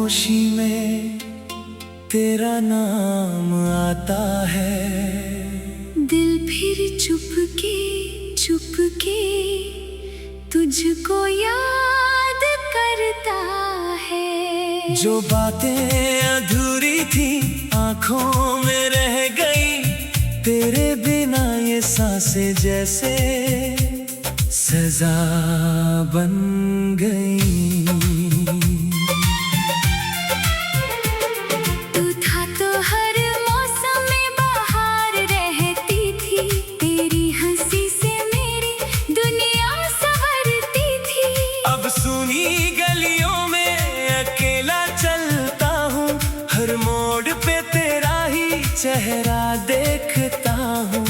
खामोशी में तेरा नाम आता है। दिल फिर चुपके चुपके तुझको याद करता है। जो बातें अधूरी थी आंखों में रह गई, तेरे बिना ये सांसें जैसे सजा बन गई। तू था तो हर मौसम में बाहर रहती थी, तेरी हंसी से मेरी दुनिया संवरती थी। अब सुनी गलियों में अकेला चलता हूँ, हर मोड़ पे तेरा ही चेहरा देखता हूँ।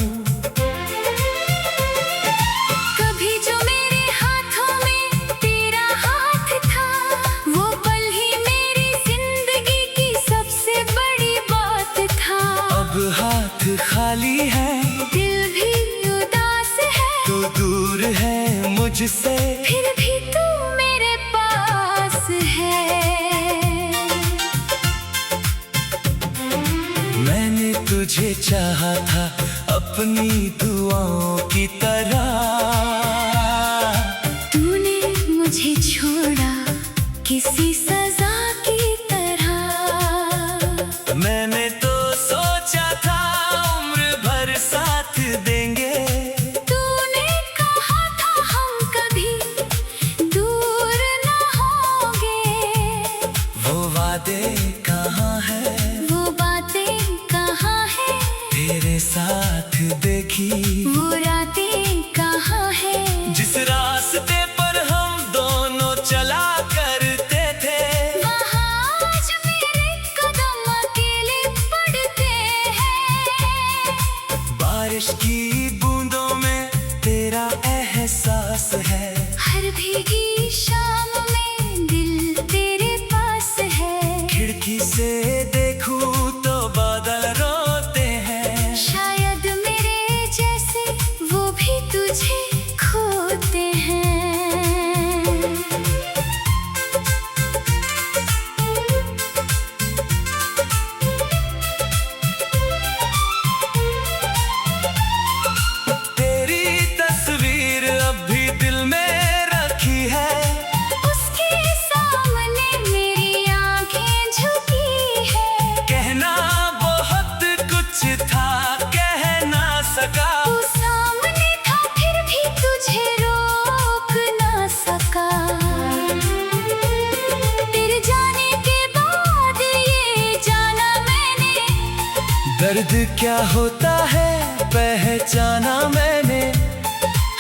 हाथ खाली है, दिल भी उदास है, तू दूर है मुझसे, फिर भी तू मेरे पास है। मैंने तुझे चाहा था अपनी दुआओं की तरह, तूने मुझे छोड़ा किसी सजा की तरह। मैंने तो सोचा था उम्र भर साथ देंगे, तूने कहा था हम कभी दूर न होंगे। वो वादे कहाँ है, वो बातें कहाँ है, तेरे साथ देखी वो रातें कहाँ है, जिस रास्ते पर हम दोनों चला करते थे। वहाँ आज मेरे कदम अकेले पड़ते हैं। बारिश की बूंदों में तेरा एहसास है, हर भीगी शाम में दिल तेरे पास है। खिड़की से देखूं तो बादल रोते हैं, शायद मेरे जैसे वो भी तुझे खोते हैं। तेरी तस्वीर अब भी दिल में रखी है, उसके सामने मेरी आंखें झुकी है। कहना बहुत कुछ था कह ना सका, तू सामने था फिर भी तुझे रोक ना सका। तेरे जाने के बाद ये जाना मैंने, दर्द क्या होता है पहचाना मैंने।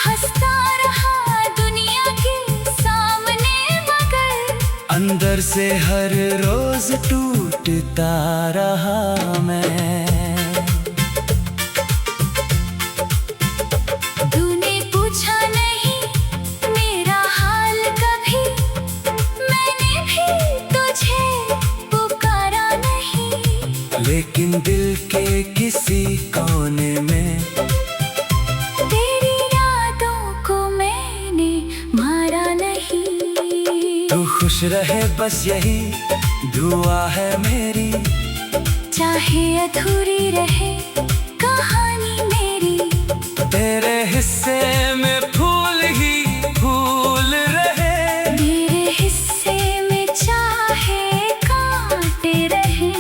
हंसता रहा दुनिया के सामने मगर अंदर से हर रोज टूटता रहा मैं। तूने पूछा नहीं मेरा हाल कभी, मैंने भी तुझे पुकारा नहीं। लेकिन दिल के किसी कोने में तेरी यादों को मैंने मारा नहीं। तू खुश रहे बस यही दुआ है मेरी, चाहे अधूरी रहे कहानी मेरी। तेरे हिस्से में फूल ही फूल रहे, मेरे हिस्से में चाहे कांटे रहे।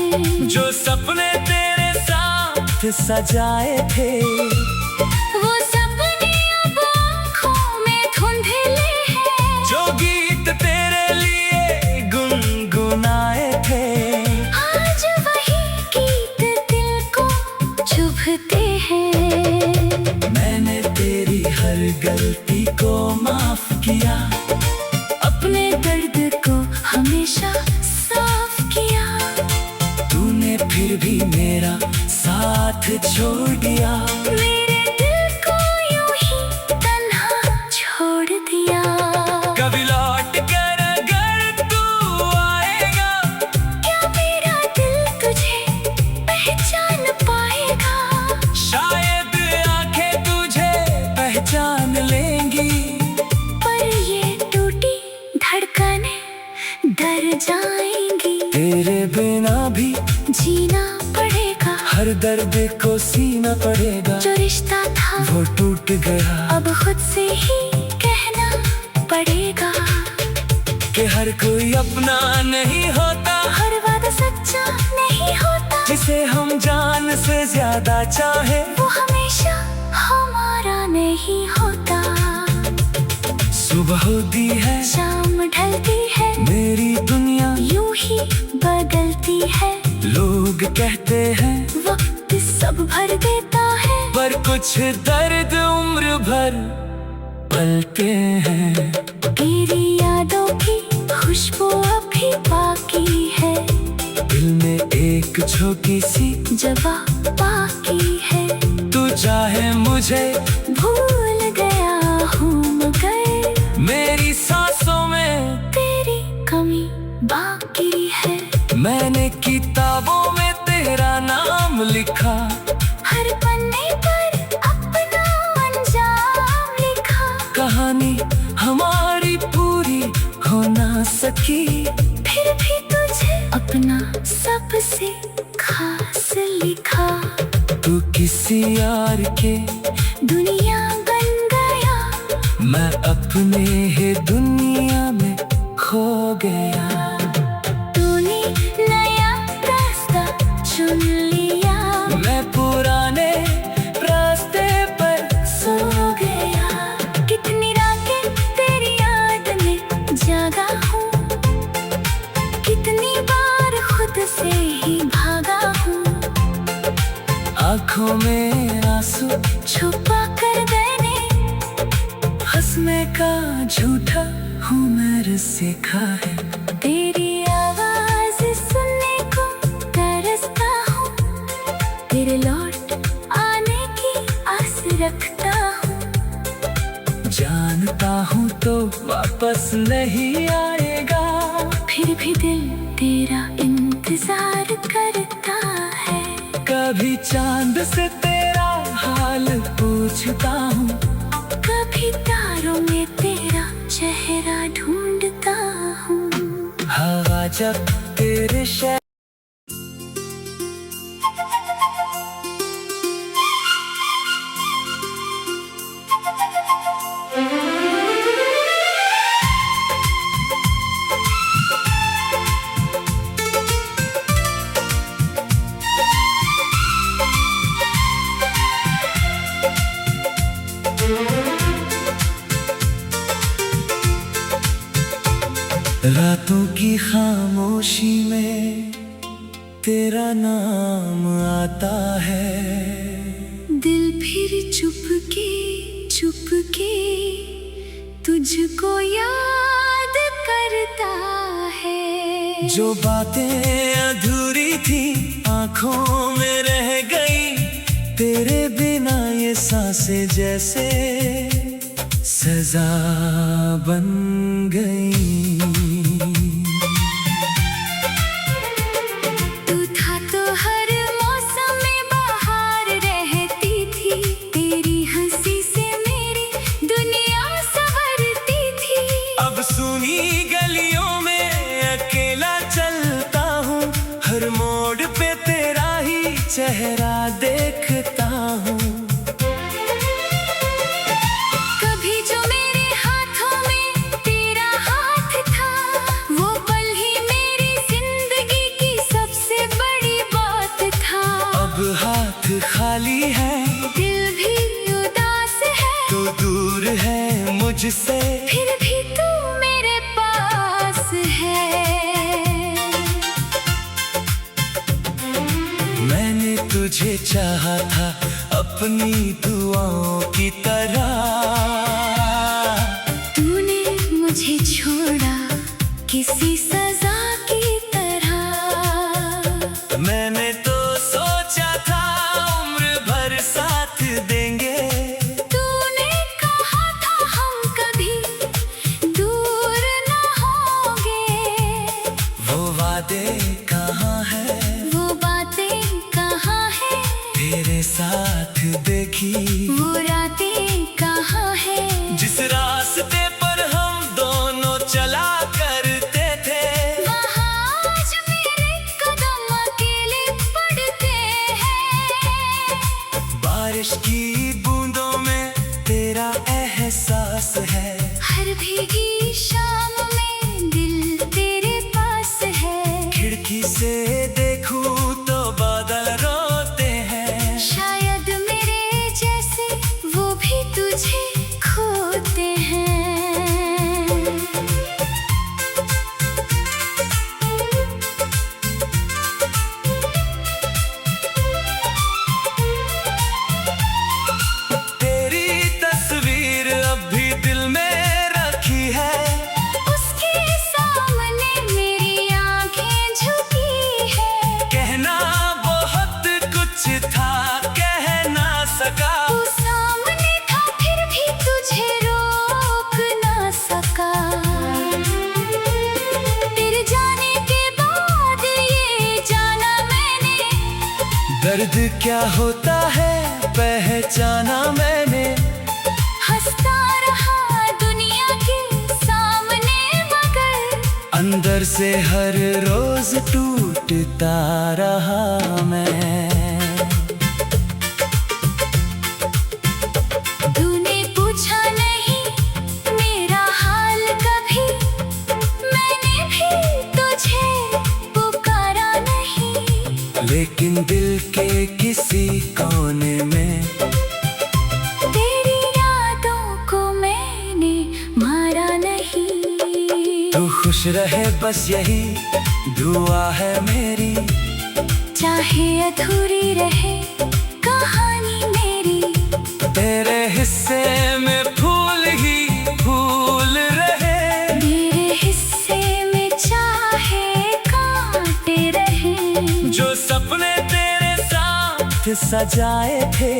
जो सपने तेरे साथ सजाए थे, वो सपने अब आँखों में धुंधले हैं। जो गीत तेरे लिए गुनगुनाए थे, आज वही गीत दिल को चुभते हैं। मैंने तेरी हर गलती को माफ किया, अपने दर्द को हमेशा साफ किया। तूने फिर भी मेरा साथ छोड़ दिया, मेरे दिल को यूं ही तन्हा छोड़ दिया। कभी लौट कर अगर तू आएगा, क्या मेरा दिल तुझे पहचान पाएगा? शायद आंखें तुझे पहचान लेंगी, पर ये टूटी धड़कनें डर जाएंगी। बिना भी जीना पड़ेगा, हर दर्द को सीना पड़ेगा। जो रिश्ता था वो टूट गया, अब खुद से ही कहना पड़ेगा कि हर कोई अपना नहीं होता, हर वादा सच्चा नहीं होता, जिसे हम जान से ज्यादा चाहे वो हमेशा हमारा नहीं होता। सुबह होती है, शाम ढलती है, मेरी दुनिया यूं ही बदलती है। लोग कहते हैं वक्त सब भर देता है, पर कुछ दर्द उम्र भर पलते हैं। तेरी यादों की खुशबू अभी बाकी है, दिल में एक छोटी सी जवाब बाकी है। तू चाहे मुझे भूल गया हूँ मगर मेरी सांसों में तेरी कमी बाकी है। मैंने किताबों में तेरा नाम लिखा, हर पन्ने पर अपना अंजाम लिखा। कहानी हमारी पूरी हो ना सकी, फिर भी तुझे अपना सबसे खास लिखा। तू किसी यार के दुनिया बन गया, मैं अपने ही दुनिया में खो गया। तूने नया रास्ता चुन लिया, मैं पुराने रास्ते पर सो गया। कितनी रातें तेरी याद में जागा हूँ, कितनी बार खुद से ही भागा हूँ। आँखों में आंसू छुपा कर मैंने हंसने का झूठा हुनर सीखा है। तेरी आवाज सुनने को तरसता हूँ, तेरे लौट आने की आस रखता हूँ। जानता हूँ तो वापस नहीं आएगा, फिर भी दिल तेरा इंतजार करता है। कभी चांद से तेरा हाल पूछता हूँ, कभी तारों में तेरा चेहरा ढूंढता हूँ। हवा जब तेरे शहर रातों की खामोशी में तेरा नाम आता है। दिल फिर चुपके चुपके तुझको याद करता है। जो बातें अधूरी थी आंखों में रह गई, तेरे बिना ये सांसें जैसे सजा बन गई। तू था तो हर मौसम में बाहर रहती थी, तेरी हंसी से मेरी दुनिया संवरती थी। अब सुनी गलियों में अकेला चलता हूँ, हर मोड़ पे तेरा ही चेहरा देखता हूँ। कभी जो मेरे हाथों में तेरा हाथ था, वो पल ही मेरी जिंदगी की सबसे बड़ी बात था। अब हाथ खाली है, दिल भी उदास है, तो दूर है मुझसे, फिर भी तू मेरे पास है। मैंने तुझे चाहा था अपनी दुआओं की तरह, तूने मुझे छोड़ा किसी सजा की तरह। मैंने तो सोचा था उम्र भर साथ देंगे, तूने कहा था हम कभी दूर न होंगे। वो वादे कहाँ है, वो बातें कहाँ है, तेरे साथ देखी वो रातें कहाँ है। जिस रास्ते पर हम दोनों चला करते थे, वहाँ आज मेरे कदम बारिश की बूंदों में तेरा एहसास है। हर भीगी शाम में दिल तेरे पास है। खिड़की से देखूं तो बादल रोते हैं। शायद मेरे जैसे वो भी तुझे खोते हैं। तेरी तस्वीर अब भी दिल में रखी है। उसके सामने मेरी आंखें झुकी है। कहना बहुत कुछ था, कह ना सका। तू सामने था फिर भी तुझे रोक ना सका। तेरे जाने के बाद ये जाना मैंने, दर्द क्या होता है पहचाना मैंने। हंसता रहा दुनिया के सामने मगर अंदर से हर रोज टूटता रहा मैं। तूने पूछा नहीं मेरा हाल कभी, मैंने भी तुझे पुकारा नहीं। लेकिन दिल के किसी कोने में तेरी यादों को मैंने मारा नहीं। तू खुश रहे बस यही दुआ है मेरी। चाहे अधूरी रहे कहानी मेरी, तेरे हिस्से में फूल ही फूल रहे। मेरे हिस्से में चाहे कांटे रहे। जो सपने तेरे साथ सजाए थे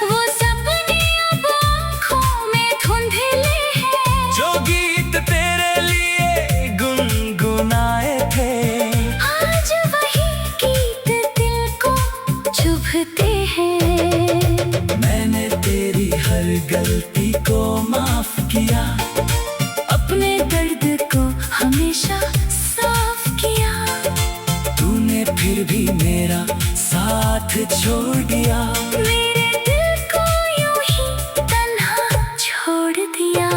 वो सपने अब आँखों में धुंधले हैं। जो गीत तेरे लिए गुनगुनाए थे आज वही गीत दिल को चुभते हैं। मैंने तेरी हर गलती को माफ किया। अपने दर्द को हमेशा साफ किया। तूने फिर भी मेरा साथ छोड़ दिया। मेरे दिल को यूं ही तन्हा छोड़ दिया।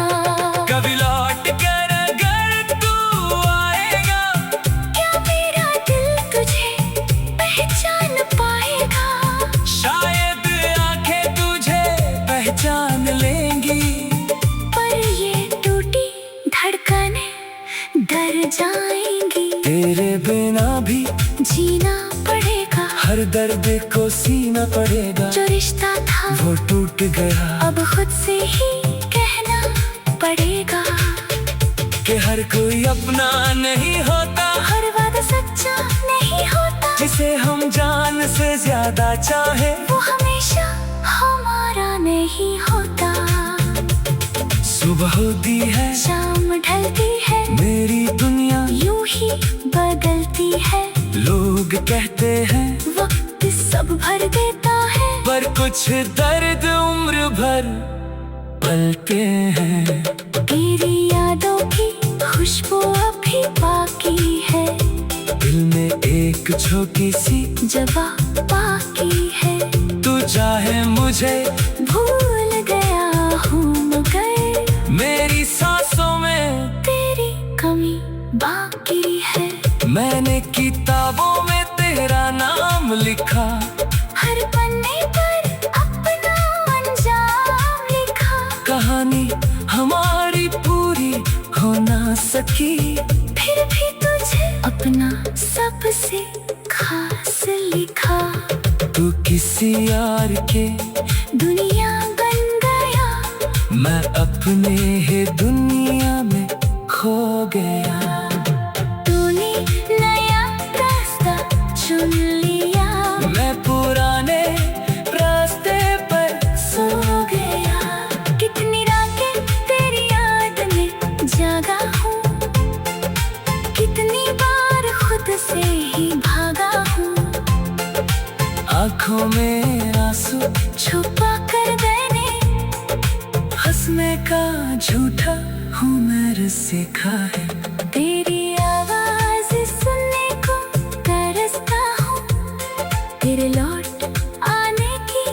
कभी लौट कर अगर तू आएगा, क्या मेरा दिल तुझे पहचान पाएगा? शायद आंखें तुझे पहचान लेंगी। पर ये टूटी धड़कनें डर जाएंगी। तेरे बिना भी जीना पड़ेगा। हर दर्द को सीना पड़ेगा। जो रिश्ता था वो टूट गया। अब खुद से ही कहना पड़ेगा। कि हर कोई अपना नहीं होता। हर वादा सच्चा नहीं होता। जिसे हम जान से ज्यादा चाहे वो हमेशा हमारा नहीं होता। सुबह होती है, शाम ढलती है, मेरी दुनिया यूं ही बदलती है। लोग कहते हैं वक्त सब भर देता है, पर कुछ दर्द उम्र भर पलते हैं। तेरी यादों की खुशबू अभी बाकी है। दिल में एक छोटी सी जवा बाकी है। तू चाहे मुझे भूल गया हूँ मगर मेरी सांसों में तेरी कमी बाकी है। मैंने किताबों में तेरा नाम लिखा। हर पन्ने पर अपना अंजाम लिखा। कहानी हमारी पूरी हो ना सकी, फिर भी तुझे अपना सबसे खास लिखा। तू किसी यार के दुनिया बन गया, मैं अपने ही दुनिया में खो गया। तूने नया रास्ता चुन लिया, मैं पुराने रास्ते पर सो गया। कितनी रातें तेरी याद में जागा हूँ, कितनी बार खुद से ही भागा हूँ। आँखों में आंसू छुपा कर मैंने हंसने का झूठा हुनर सीखा है। तेरी आवाज सुनने को तरसता हूँ, तेरे लौट आने की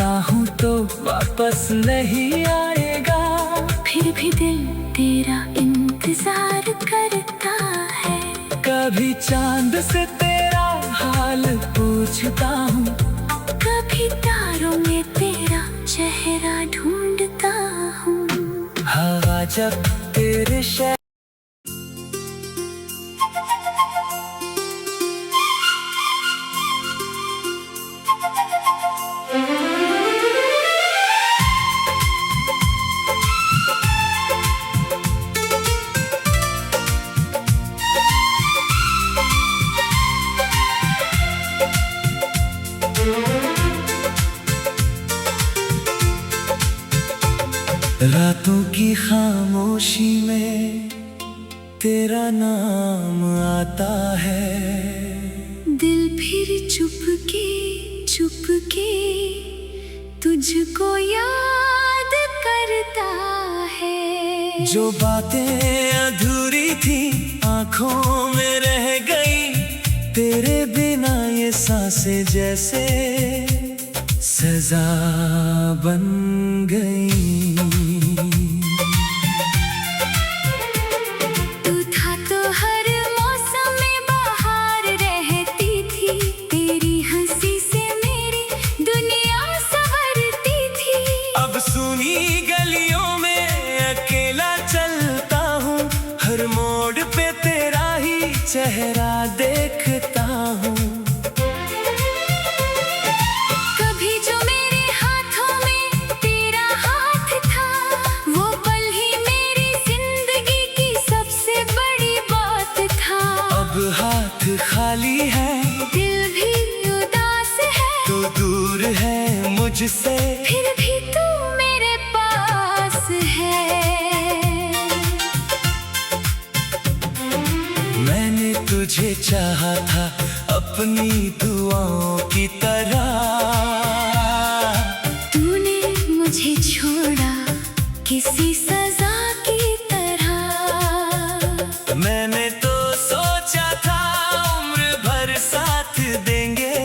आता हूँ तो वापस नहीं आएगा। फिर भी दिल तेरा इंतजार करता है। कभी चांद से तेरा हाल पूछता हूँ, कभी तारों में तेरा चेहरा ढूंढता हूँ। हवा जब तेरे शहर रातों की खामोशी में तेरा नाम आता है। दिल फिर चुपके चुपके तुझको याद करता है। जो बातें अधूरी थी आंखों में रह गई, तेरे बिना ये सांसें जैसे सजा बन गई। तू था तो हर मौसम में बाहर रहती थी, तेरी हंसी से मेरी दुनिया संवरती थी। अब सुनी गलियों में अकेला चलता हूँ, हर मोड़ पे तेरा ही चेहरा देखता हूँ। कभी जो मेरे हाथों में तेरा हाथ था, वो पल ही मेरी जिंदगी की सबसे बड़ी बात था। अब हाथ खाली है, दिल भी उदास है, तू दूर है मुझसे, फिर भी तू मेरे पास है। मैंने तुझे चाहा था अपनी दुआओं की तरह, तूने मुझे छोड़ा किसी सजा की तरह। मैंने तो सोचा था उम्र भर साथ देंगे,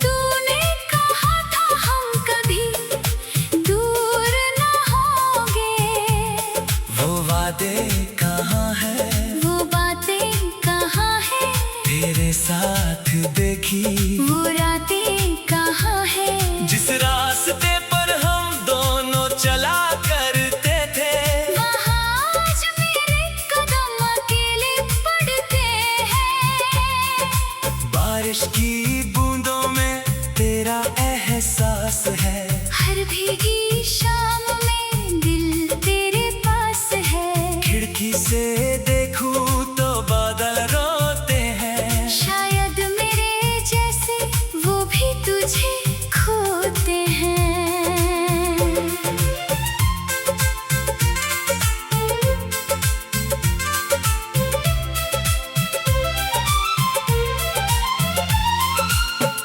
तूने कहा था हम कभी दूर न होंगे। वो वादे कहाँ है, वो बातें कहाँ है, तेरे साथ देखी वो रातें कहाँ है, जिस रास्ते पर हम दोनों चला करते थे। वहाँ आज मेरे कदम अकेले पड़ते हैं। बारिश की बूंदों में तेरा एहसास है, हर भीगी शाम में दिल तेरे पास है। खिड़की से देखूं तो बादल रोते हैं। शायद मेरे जैसे वो भी तुझे खोते हैं।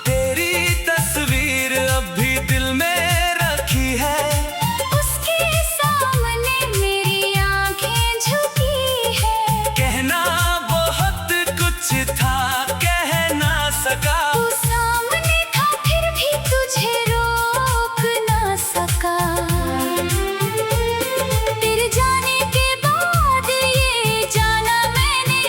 तेरी तस्वीर अब भी दिल में रखी है, उसके सामने मेरी आंखें झुकी है। कहना बहुत कुछ था कह ना सका। तू सामने था फिर भी तुझे रोक ना सका। तेरे जाने के बाद ये जाना मैंने,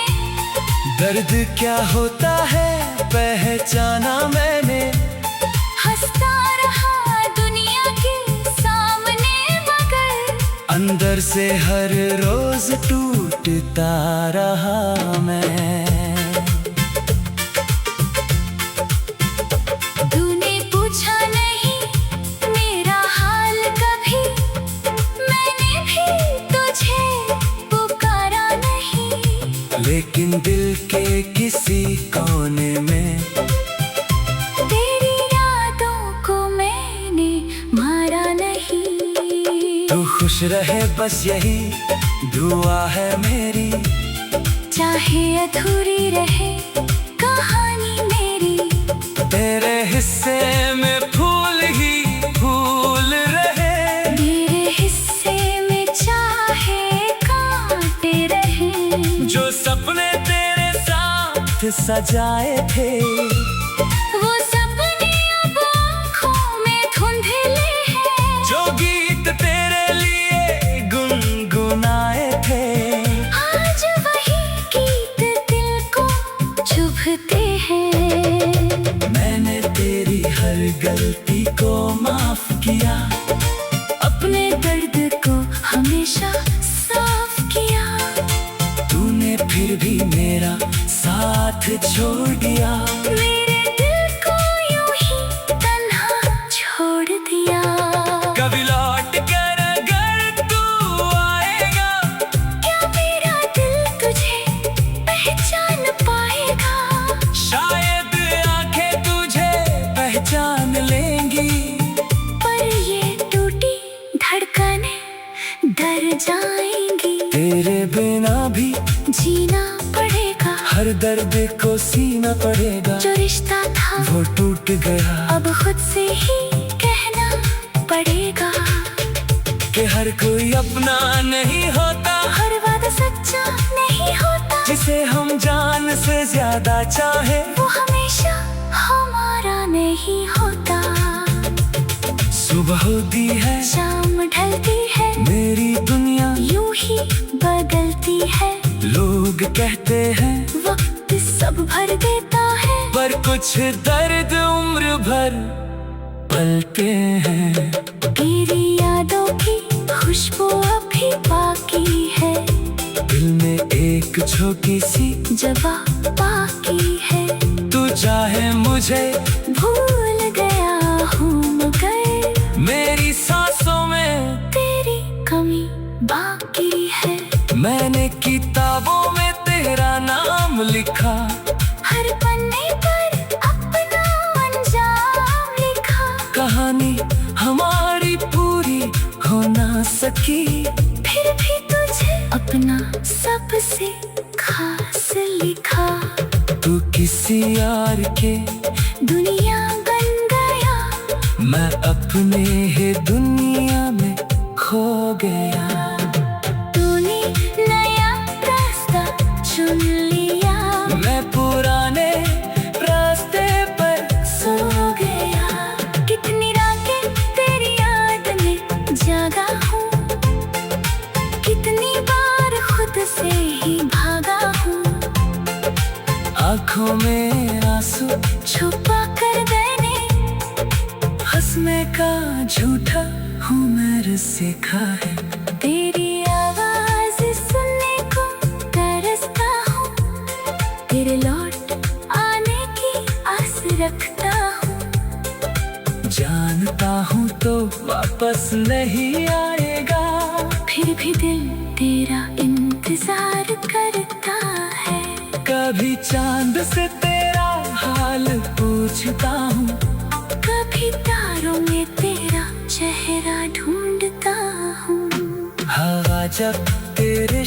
दर्द क्या होता है पहचाना मैंने। हंसता रहा दुनिया के सामने मगर अंदर से हर रोज टूटता रहा मैं। तूने पूछा नहीं मेरा हाल कभी, मैंने भी तुझे पुकारा नहीं। लेकिन दिल के किसी कोने में तेरी यादों को मैंने मारा नहीं। तू खुश रहे बस यही दुआ है मेरी, चाहे अधूरी रहे कहानी मेरी। तेरे हिस्से में फूल ही फूल रहे, मेरे हिस्से में चाहे कांटे रहे। जो सपने तेरे साथ सजाए थे वो सपने अब आँखों में धुंधले गलती को माफ किया, अपने दर्द को हमेशा साफ किया। तूने फिर भी मेरा साथ छोड़ दिया, मेरे दिल को यूं ही तन्हा छोड़ दिया। कभी लौट कर अगर तू आएगा, क्या मेरा दिल तुझे पहचान पाएगा? शायद आंखें तुझे पहचान लेंगी, पर ये टूटी धड़कनें डर जाएंगी। तेरे बिना भी जीना पड़ेगा, हर दर्द को सीना पड़ेगा। जो रिश्ता था वो टूट गया, अब खुद से ही कहना पड़ेगा। कि हर कोई अपना नहीं होता, हर वादा सच्चा नहीं होता। जिसे हम जान से ज्यादा चाहे, वो हमेशा हमारा नहीं होता। सुबह होती है, शाम ढलती है, मेरी दुनिया यूं ही बदलती है। लोग कहते हैं वक्त सब भर देता है, पर कुछ दर्द उम्र भर पलते हैं। तेरी यादों की खुशबू अभी बाकी है, दिल में एक छोटी सी जवा बाकी है। तू चाहे मुझे भूल गया हूँ मगर मेरी सांसों में तेरी कमी बाकी है। मैंने किताबों में तेरा नाम लिखा, हर पन्ने पर अपना अंजाम लिखा। कहानी हमारी पूरी हो ना सकी, फिर भी तुझे अपना सबसे खास लिखा। तू किसी यार के दुनिया बन गया, मैं अपने ही दुनिया में खो गया। तूने नया रास्ता चुन लिया, मैं पुराने रास्ते पर सो गया। कितनी रातें तेरी याद में जागा हूँ, कितनी बार खुद से ही भागा हूँ। आँखों में आंसू छुपा कर मैंने हंसने का झूठा हूँ मेरे सीखा है। तेरी आवाज सुनने को तरसता हूँ, तेरे लौट आने की आस रखता हूँ। जानता हूँ तो वापस नहीं आएगा, फिर भी दिल तेरा इंतजार करता है। कभी चांद से तेरा हाल पूछता हूँ, कभी तारों में तेरा चेहरा ढूंढता हूँ। हवा जब तेरे